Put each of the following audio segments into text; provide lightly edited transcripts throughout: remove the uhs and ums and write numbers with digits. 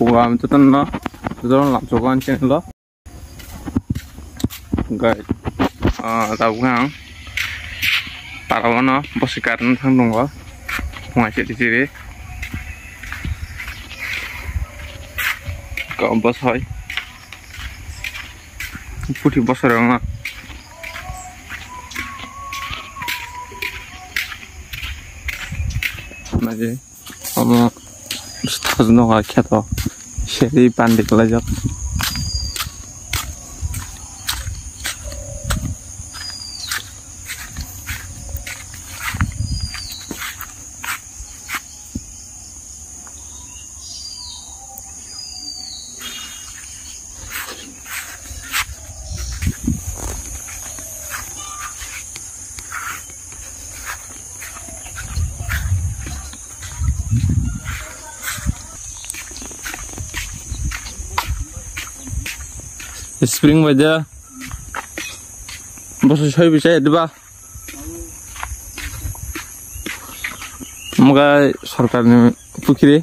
program itu kan no, itu orang langsung channel lo, guys, tahu kan, para mana bosikan tang donggo, mengajar di sini, kau bos hai, putih bos orang lah. Nanti, kamu harus nongak kata, seri pandai kelajak. Spring baja, bos saya bisa ada bah. Moga सरकार ने पुखिरे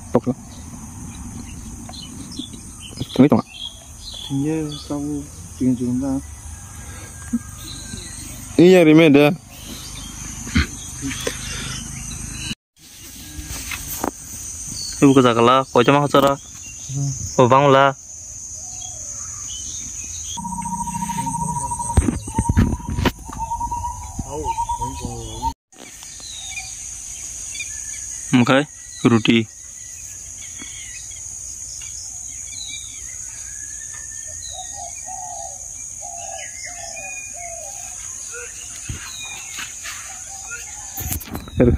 toklah. Tunggu tunggu. Iya, kamu tinggal juga. Iya, remeda. Ibu kesakala, kau cuma hacara. Babang lah. Okay, Rudy.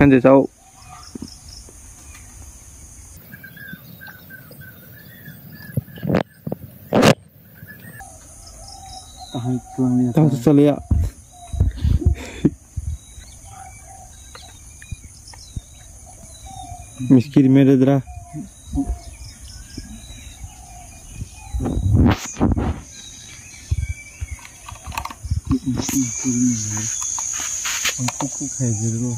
Kan dia tahu. Tahu tu lihat. Miskin mere dra. Aku kayak gitu.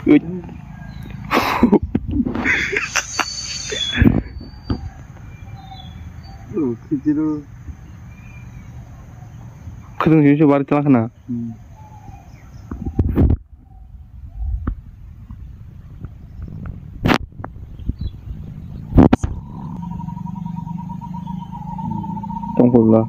Good. Kecil. Kadang juga baru celak na. Tunggu lah.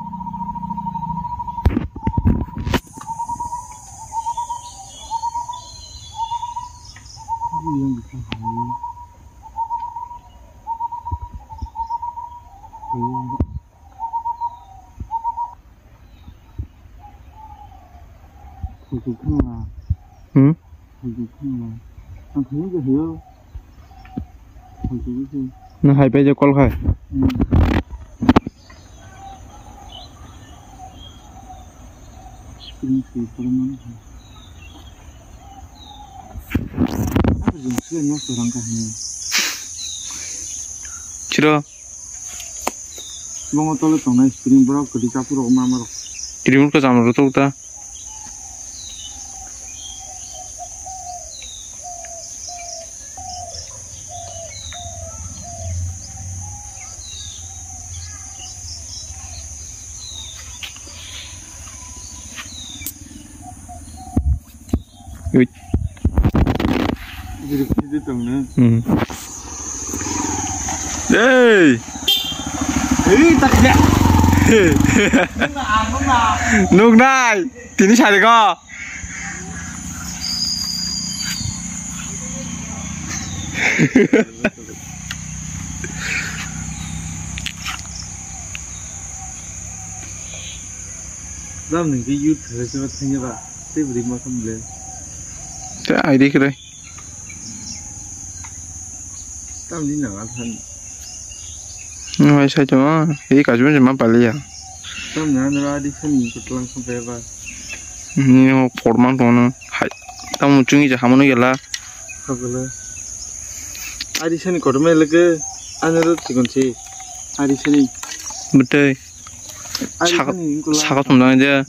Nó hay bây giờ con khai. Ciro. Mau tolong tolong spring berapa ke di kapur rumah marok. Kirim ke sana tu kita. Jadi tengah. Hey, tak ada. Nung nai, tini cari kau. Dám những cái youth thời sự thay như vậy. Thế vừa đi mà không lên. Thế ai đi cái đây? Dám đi nào ăn thân. Nói sao cho nó ý cả chúng mình phải liền. Dám nhà nó đi xem những cái plan không về vậy. Nhưng mà phổ mang đó nó hay. Tao muốn chung ý ham nó cái là. Không cóเลย. Ai đi xem có đôi mấy cái anh nó chỉ còn gì. Ai đi xem. Bứt đây. 사과 좀 넣어야 돼.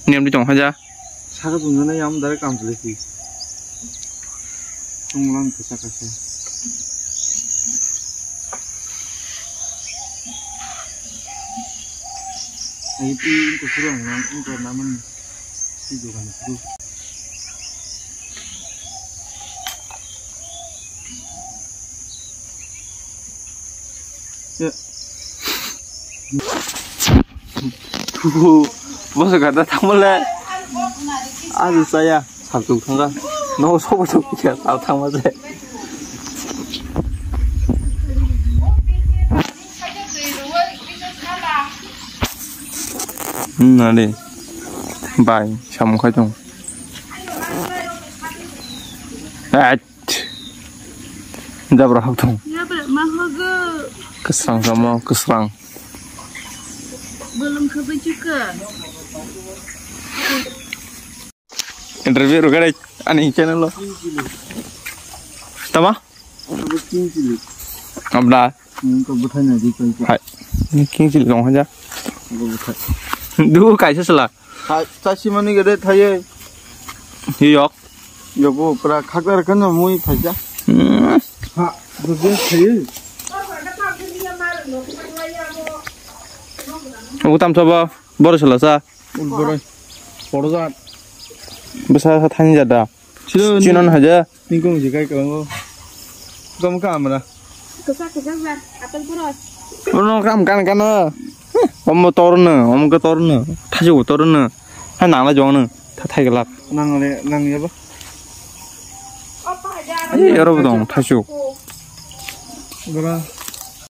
니엄도 좀 하자. 사과 좀 넣어야 하면 나를 깜빡이지. 정말 그 사과세. 아이피 그 그런 거 그거 남은 이거 가는 거. 야. Bos kata tamulah. Aduh saya satu tangga. No sobat ya tahu tangga saya. Nade. Bye. Sama kau dong. Dah berapa dong? Ya bermahal ke? Keserang sama keserang. Belum coba juga. Interview rukai ani channel lo. Tama? Abda. Kau bertanya di kau. Hai. King chili dong aja. Dulu kaisa sela. Tasi mana gede thaya. New York. Yobo pra khakar kan moi thaja. Ha, duje thaya. Aku tam coba baru selesai. Ulborai. Porozat. Besar tanya jada. Cinon aja. Ningkong jikai kau. Kamu kamera. Kesak lah. Apel beros. Ono kam kan Om turun om ke turun. Tajuk turun. Han nang la jong ne. Ta thai gelap. Nang ya ba? 여러분, 타슈. 뭐라?